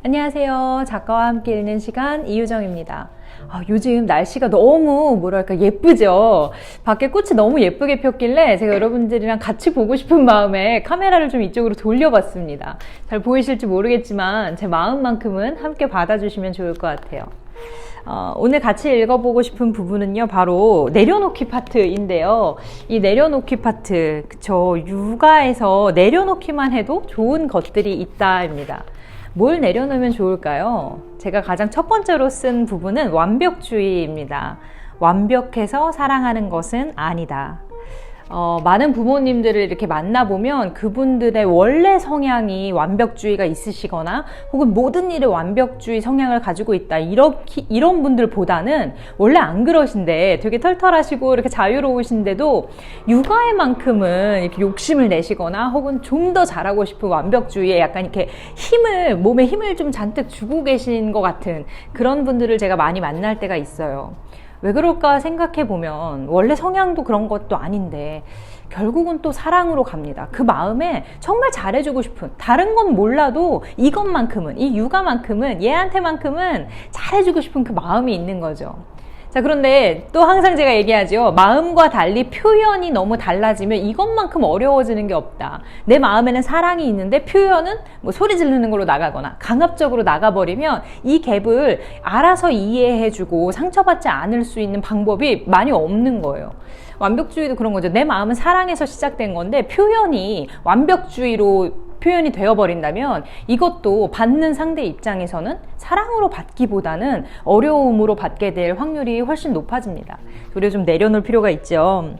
안녕하세요. 작가와 함께 읽는 시간 이유정입니다. 요즘 날씨가 너무 뭐랄까 예쁘죠. 밖에 꽃이 너무 예쁘게 폈길래 제가 여러분들이랑 같이 보고 싶은 마음에 카메라를 좀 이쪽으로 돌려봤습니다. 잘 보이실지 모르겠지만 제 마음만큼은 함께 받아주시면 좋을 것 같아요. 오늘 같이 읽어보고 싶은 부분은요, 바로 내려놓기 파트인데요. 이 내려놓기 파트, 그쵸. 육아에서 내려놓기만 해도 좋은 것들이 있다입니다. 뭘 내려놓으면 좋을까요? 제가 가장 첫 번째로 쓴 부분은 완벽주의입니다. 완벽해서 사랑하는 것은 아니다. 많은 부모님들을 이렇게 만나보면 그분들의 원래 성향이 완벽주의가 있으시거나 혹은 모든 일에 완벽주의 성향을 가지고 있다. 이런 분들보다는 원래 안 그러신데 되게 털털하시고 이렇게 자유로우신데도 육아에만큼은 이렇게 욕심을 내시거나 혹은 좀 더 잘하고 싶은 완벽주의에 약간 이렇게 몸에 힘을 좀 잔뜩 주고 계신 것 같은 그런 분들을 제가 많이 만날 때가 있어요. 왜 그럴까 생각해보면 원래 성향도 그런 것도 아닌데 결국은 또 사랑으로 갑니다. 그 마음에 정말 잘해주고 싶은, 다른 건 몰라도 이것만큼은, 이 육아만큼은, 얘한테만큼은 잘해주고 싶은 그 마음이 있는 거죠. 자, 그런데 또 항상 제가 얘기하죠. 마음과 달리 표현이 너무 달라지면 이것만큼 어려워지는 게 없다. 내 마음에는 사랑이 있는데 표현은 뭐 소리 지르는 걸로 나가거나 강압적으로 나가버리면 이 갭을 알아서 이해해주고 상처받지 않을 수 있는 방법이 많이 없는 거예요. 완벽주의도 그런 거죠. 내 마음은 사랑에서 시작된 건데 표현이 완벽주의로 표현이 되어버린다면 이것도 받는 상대 입장에서는 사랑으로 받기보다는 어려움으로 받게 될 확률이 훨씬 높아집니다. 그래서 좀 내려놓을 필요가 있죠.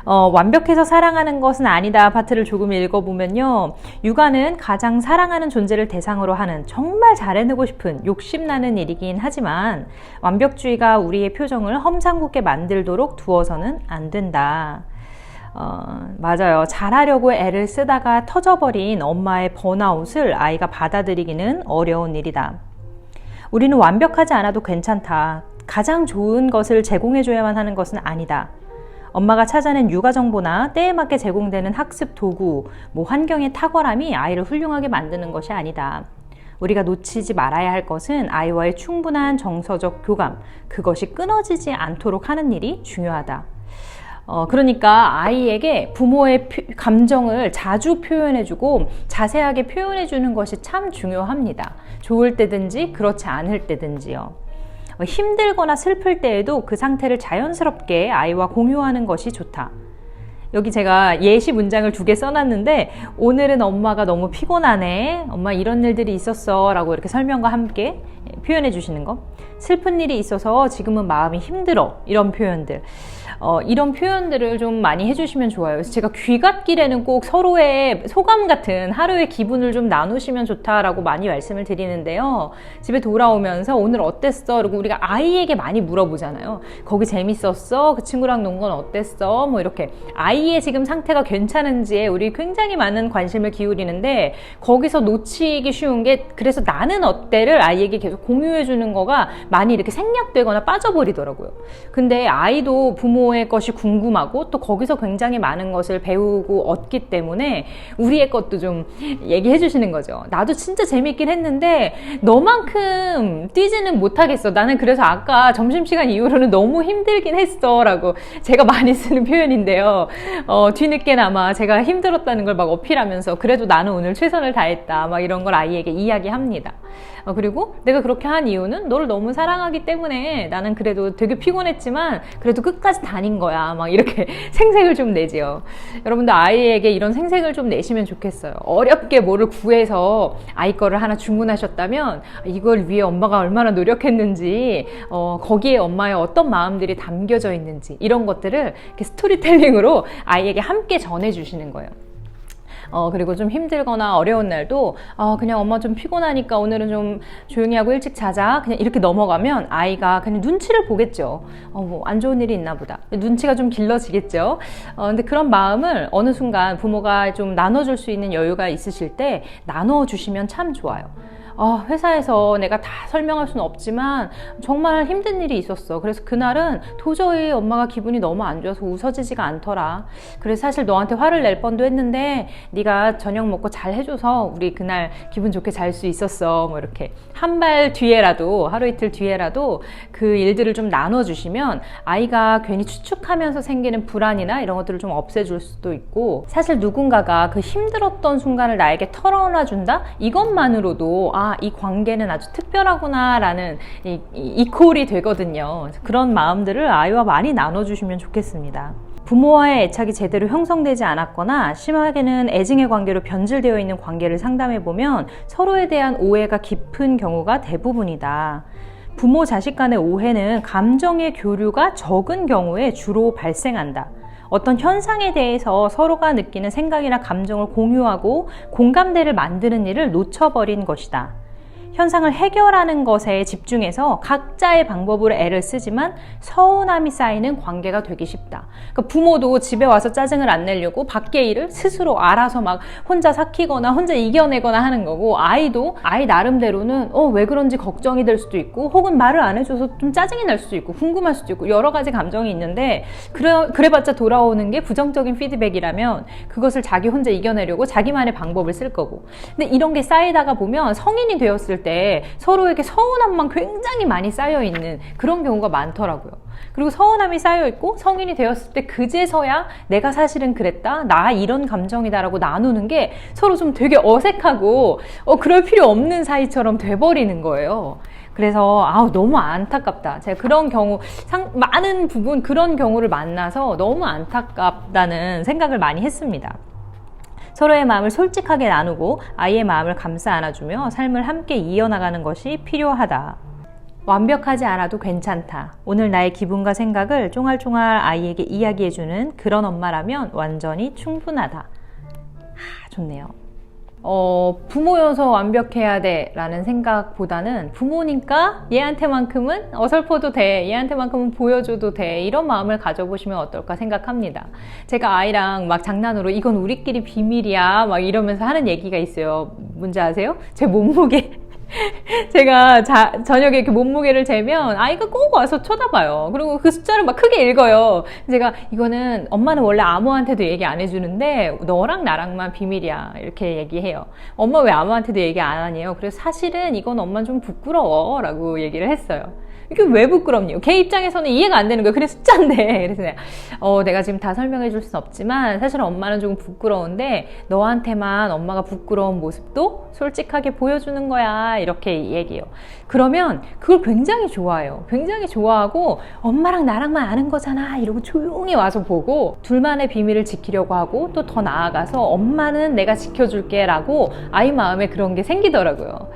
완벽해서 사랑하는 것은 아니다 파트를 조금 읽어보면요. 육아는 가장 사랑하는 존재를 대상으로 하는 정말 잘해내고 싶은 욕심나는 일이긴 하지만 완벽주의가 우리의 표정을 험상궂게 만들도록 두어서는 안 된다. 맞아요. 잘하려고 애를 쓰다가 터져버린 엄마의 번아웃을 아이가 받아들이기는 어려운 일이다. 우리는 완벽하지 않아도 괜찮다. 가장 좋은 것을 제공해줘야만 하는 것은 아니다. 엄마가 찾아낸 육아 정보나 때에 맞게 제공되는 학습 도구, 환경의 탁월함이 아이를 훌륭하게 만드는 것이 아니다. 우리가 놓치지 말아야 할 것은 아이와의 충분한 정서적 교감, 그것이 끊어지지 않도록 하는 일이 중요하다. 그러니까 아이에게 부모의 감정을 자주 표현해주고 자세하게 표현해주는 것이 참 중요합니다. 좋을 때든지 그렇지 않을 때든지요. 힘들거나 슬플 때에도 그 상태를 자연스럽게 아이와 공유하는 것이 좋다. 여기 제가 예시 문장을 2개 써놨는데 오늘은 엄마가 너무 피곤하네. 엄마 이런 일들이 있었어 라고 이렇게 설명과 함께 표현해 주시는 거. 슬픈 일이 있어서 지금은 마음이 힘들어. 이런 표현들. 이런 표현들을 좀 많이 해주시면 좋아요. 그래서 제가 귀갓길에는 꼭 서로의 소감 같은 하루의 기분을 좀 나누시면 좋다라고 많이 말씀을 드리는데요. 집에 돌아오면서 오늘 어땠어? 그리고 우리가 아이에게 많이 물어보잖아요. 거기 재밌었어? 그 친구랑 논 건 어땠어? 이렇게 아이의 지금 상태가 괜찮은지에 우리 굉장히 많은 관심을 기울이는데 거기서 놓치기 쉬운 게 그래서 나는 어때를 아이에게 계속 공유해 주는 거가 많이 이렇게 생략되거나 빠져버리더라고요. 근데 아이도 부모의 것이 궁금하고 또 거기서 굉장히 많은 것을 배우고 얻기 때문에 우리의 것도 좀 얘기해 주시는 거죠. 나도 진짜 재밌긴 했는데 너만큼 뛰지는 못하겠어. 나는 그래서 아까 점심시간 이후로는 너무 힘들긴 했어 라고 제가 많이 쓰는 표현인데요. 뒤늦게나마 제가 힘들었다는 걸 막 어필하면서 그래도 나는 오늘 최선을 다했다 막 이런 걸 아이에게 이야기합니다. 그리고 내가 그렇게 한 이유는 너를 너무 사랑하기 때문에 나는 그래도 되게 피곤했지만 그래도 끝까지 다닌 거야 막 이렇게 생색을 좀 내지요. 여러분들 아이에게 이런 생색을 좀 내시면 좋겠어요. 어렵게 뭐를 구해서 아이 거를 하나 주문하셨다면 이걸 위해 엄마가 얼마나 노력했는지 거기에 엄마의 어떤 마음들이 담겨져 있는지 이런 것들을 이렇게 스토리텔링으로 아이에게 함께 전해주시는 거예요. 그리고 좀 힘들거나 어려운 날도 그냥 엄마 좀 피곤하니까 오늘은 좀 조용히 하고 일찍 자자 그냥 이렇게 넘어가면 아이가 그냥 눈치를 보겠죠. 안 좋은 일이 있나 보다. 눈치가 좀 길러지겠죠. 근데 그런 마음을 어느 순간 부모가 좀 나눠줄 수 있는 여유가 있으실 때 나눠주시면 참 좋아요. 회사에서 내가 다 설명할 수는 없지만 정말 힘든 일이 있었어. 그래서 그날은 도저히 엄마가 기분이 너무 안 좋아서 웃어지지가 않더라. 그래서 사실 너한테 화를 낼 뻔도 했는데 네가 저녁 먹고 잘 해줘서 우리 그날 기분 좋게 잘 수 있었어. 뭐 이렇게 한 발 뒤에라도, 하루 이틀 뒤에라도 그 일들을 좀 나눠주시면 아이가 괜히 추측하면서 생기는 불안이나 이런 것들을 좀 없애줄 수도 있고, 사실 누군가가 그 힘들었던 순간을 나에게 털어놔 준다? 이것만으로도 이 관계는 아주 특별하구나 라는 이콜이 되거든요. 그런 마음들을 아이와 많이 나눠주시면 좋겠습니다. 부모와의 애착이 제대로 형성되지 않았거나 심하게는 애증의 관계로 변질되어 있는 관계를 상담해보면 서로에 대한 오해가 깊은 경우가 대부분이다. 부모 자식 간의 오해는 감정의 교류가 적은 경우에 주로 발생한다. 어떤 현상에 대해서 서로가 느끼는 생각이나 감정을 공유하고 공감대를 만드는 일을 놓쳐버린 것이다. 현상을 해결하는 것에 집중해서 각자의 방법으로 애를 쓰지만 서운함이 쌓이는 관계가 되기 쉽다. 그러니까 부모도 집에 와서 짜증을 안 내려고 밖의 일을 스스로 알아서 막 혼자 삭히거나 혼자 이겨내거나 하는 거고, 아이도 아이 나름대로는 왜 그런지 걱정이 될 수도 있고, 혹은 말을 안 해줘서 좀 짜증이 날 수도 있고 궁금할 수도 있고 여러 가지 감정이 있는데, 그래봤자 돌아오는 게 부정적인 피드백이라면 그것을 자기 혼자 이겨내려고 자기만의 방법을 쓸 거고. 근데 이런 게 쌓이다가 보면 성인이 되었을 때 서로에게 서운함만 굉장히 많이 쌓여있는 그런 경우가 많더라고요. 그리고 서운함이 쌓여있고 성인이 되었을 때 그제서야 내가 사실은 그랬다, 나 이런 감정이다 라고 나누는 게 서로 좀 되게 어색하고 그럴 필요 없는 사이처럼 돼버리는 거예요. 그래서 너무 안타깝다. 제가 그런 경우, 많은 부분 그런 경우를 만나서 너무 안타깝다는 생각을 많이 했습니다. 서로의 마음을 솔직하게 나누고 아이의 마음을 감싸 안아주며 삶을 함께 이어나가는 것이 필요하다. 완벽하지 않아도 괜찮다. 오늘 나의 기분과 생각을 쫑알쫑알 아이에게 이야기해주는 그런 엄마라면 완전히 충분하다. 좋네요. 부모여서 완벽해야 돼 라는 생각보다는 부모니까 얘한테만큼은 어설퍼도 돼, 얘한테만큼은 보여줘도 돼, 이런 마음을 가져보시면 어떨까 생각합니다. 제가 아이랑 막 장난으로 이건 우리끼리 비밀이야 막 이러면서 하는 얘기가 있어요. 뭔지 아세요? 제 몸무게 제가 저녁에 이렇게 몸무게를 재면 아이가 꼭 와서 쳐다봐요. 그리고 그 숫자를 막 크게 읽어요. 제가 이거는 엄마는 원래 아무한테도 얘기 안 해주는데 너랑 나랑만 비밀이야 이렇게 얘기해요. 엄마 왜 아무한테도 얘기 안 하니요? 그래서 사실은 이건 엄마는 좀 부끄러워 라고 얘기를 했어요. 이게 왜 부끄럽니요? 걔 입장에서는 이해가 안 되는 거예요. 그래 숫자인데. 그래서 내가 지금 다 설명해 줄 수는 없지만 사실 엄마는 조금 부끄러운데 너한테만 엄마가 부끄러운 모습도 솔직하게 보여주는 거야 이렇게 얘기해요. 그러면 그걸 굉장히 좋아해요. 굉장히 좋아하고 엄마랑 나랑만 아는 거잖아 이러고 조용히 와서 보고 둘만의 비밀을 지키려고 하고, 또 더 나아가서 엄마는 내가 지켜줄게 라고 아이 마음에 그런 게 생기더라고요.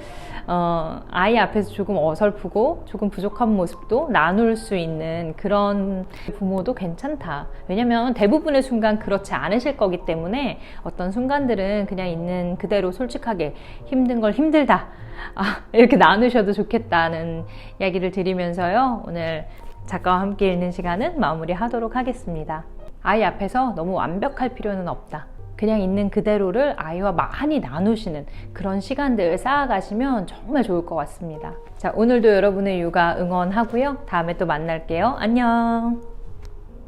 아이 앞에서 조금 어설프고 조금 부족한 모습도 나눌 수 있는 그런 부모도 괜찮다. 왜냐면 대부분의 순간 그렇지 않으실 거기 때문에 어떤 순간들은 그냥 있는 그대로 솔직하게 힘든 걸 힘들다 이렇게 나누셔도 좋겠다는 이야기를 드리면서요, 오늘 작가와 함께 읽는 시간은 마무리하도록 하겠습니다. 아이 앞에서 너무 완벽할 필요는 없다. 그냥 있는 그대로를 아이와 많이 나누시는 그런 시간들 쌓아가시면 정말 좋을 것 같습니다. 자, 오늘도 여러분의 육아 응원하고요. 다음에 또 만날게요. 안녕.